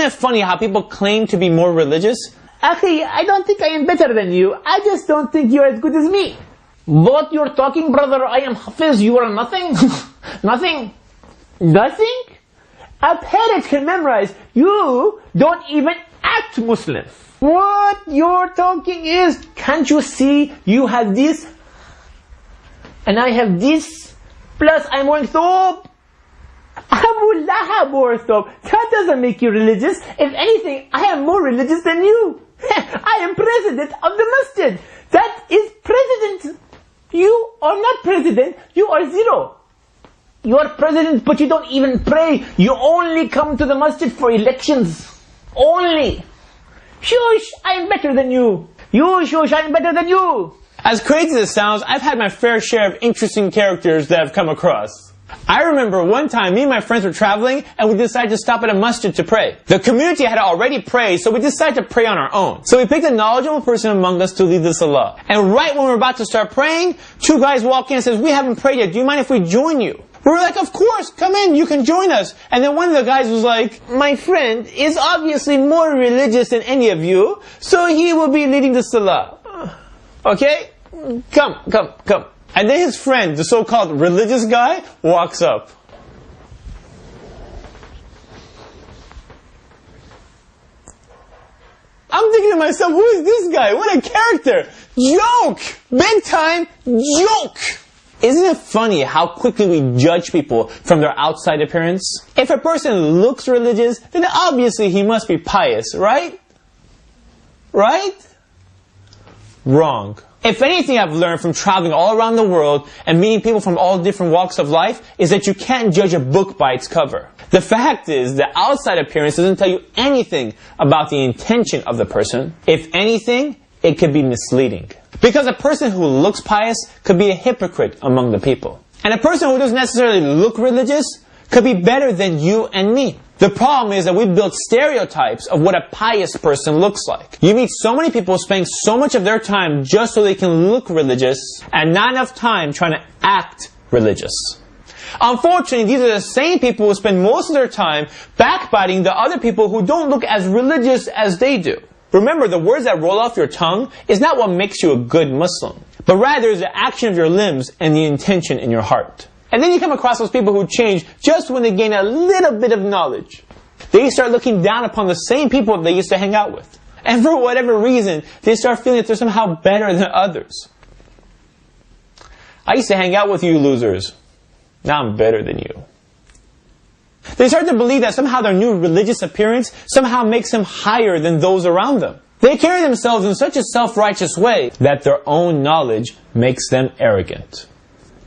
it funny how people claim to be more religious? Akhi, I don't think I am better than you. I just don't think you are as good as me. What you're talking, brother, I am Hafiz, you are nothing? Nothing? Nothing? A parrot can memorize. You don't even act Muslim. What you're talking is, can't you see you have this? And I have this? Plus I'm wearing thobe. Abu Lahab wore thobe. That doesn't make you religious. If anything, I am more religious than you. I am president of the masjid. That is president. You are not president. You are zero. You are president, but you don't even pray. You only come to the masjid for elections. Only. Shush, I am better than you. You shush, I am better than you. As crazy as it sounds, I've had my fair share of interesting characters that I've come across. I remember one time me and my friends were traveling and we decided to stop at a masjid to pray. The community had already prayed, so we decided to pray on our own. So we picked a knowledgeable person among us to lead the salah. And right when we were about to start praying, two guys walk in and says, "We haven't prayed yet, do you mind if we join you?" We were like, "Of course, come in, you can join us." And then one of the guys was like, "My friend is obviously more religious than any of you, so he will be leading the salah. Okay? Come. And then his friend, the so-called religious guy, walks up. I'm thinking to myself, who is this guy? What a character! Joke! Big time joke! Isn't it funny how quickly we judge people from their outside appearance? If a person looks religious, then obviously he must be pious, right? Right? Wrong. If anything I've learned from traveling all around the world and meeting people from all different walks of life is that you can't judge a book by its cover. The fact is, the outside appearance doesn't tell you anything about the intention of the person. If anything, it could be misleading. Because a person who looks pious could be a hypocrite among the people. And a person who doesn't necessarily look religious could be better than you and me. The problem is that we build stereotypes of what a pious person looks like. You meet so many people spending so much of their time just so they can look religious and not enough time trying to act religious. Unfortunately, these are the same people who spend most of their time backbiting the other people who don't look as religious as they do. Remember, the words that roll off your tongue is not what makes you a good Muslim, but rather is the action of your limbs and the intention in your heart. And then you come across those people who change just when they gain a little bit of knowledge. They start looking down upon the same people they used to hang out with. And for whatever reason, they start feeling that they're somehow better than others. I used to hang out with you losers. Now I'm better than you. They start to believe that somehow their new religious appearance somehow makes them higher than those around them. They carry themselves in such a self-righteous way that their own knowledge makes them arrogant.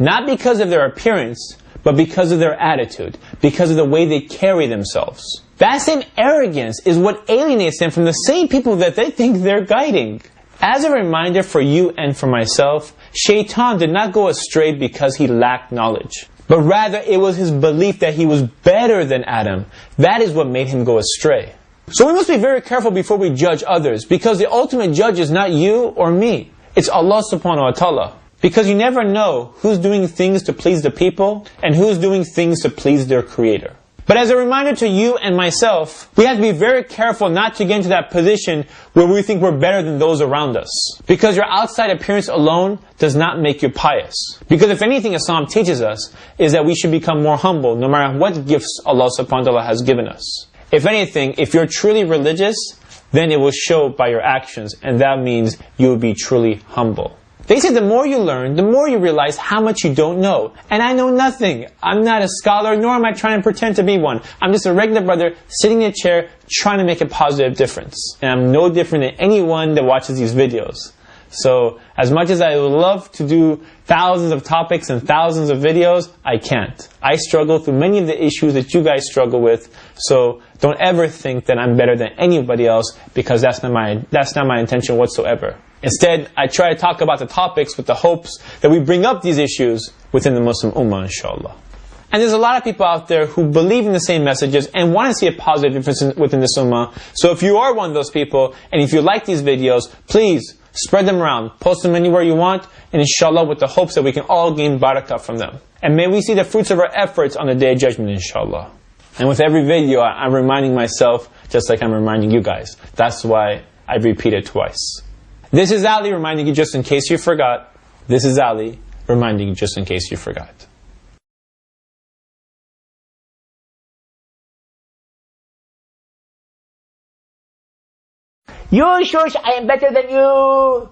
Not because of their appearance, but because of their attitude, because of the way they carry themselves. That same arrogance is what alienates them from the same people that they think they're guiding. As a reminder for you and for myself, Shaitan did not go astray because he lacked knowledge, but rather it was his belief that he was better than Adam. That is what made him go astray. So we must be very careful before we judge others, because the ultimate judge is not you or me. It's Allah subhanahu wa ta'ala. Because you never know who's doing things to please the people and who's doing things to please their Creator. But as a reminder to you and myself, we have to be very careful not to get into that position where we think we're better than those around us. Because your outside appearance alone does not make you pious. Because if anything Islam teaches us is that we should become more humble no matter what gifts Allah subhanahu wa ta'ala has given us. If anything, if you're truly religious, then it will show by your actions, and that means you will be truly humble. They say the more you learn, the more you realize how much you don't know. And I know nothing. I'm not a scholar, nor am I trying to pretend to be one. I'm just a regular brother sitting in a chair trying to make a positive difference. And I'm no different than anyone that watches these videos. So, as much as I would love to do thousands of topics and thousands of videos, I can't. I struggle through many of the issues that you guys struggle with. So, don't ever think that I'm better than anybody else, because that's not my intention whatsoever. Instead, I try to talk about the topics with the hopes that we bring up these issues within the Muslim Ummah, inshallah. And there's a lot of people out there who believe in the same messages and want to see a positive difference within this Ummah. So if you are one of those people, and if you like these videos, please spread them around, post them anywhere you want, and inshallah with the hopes that we can all gain barakah from them. And may we see the fruits of our efforts on the Day of Judgment, inshallah. And with every video, I'm reminding myself, just like I'm reminding you guys. That's why I repeat it twice. This is Ali reminding you just in case you forgot. This is Ali reminding you just in case you forgot. You shush, I am better than you.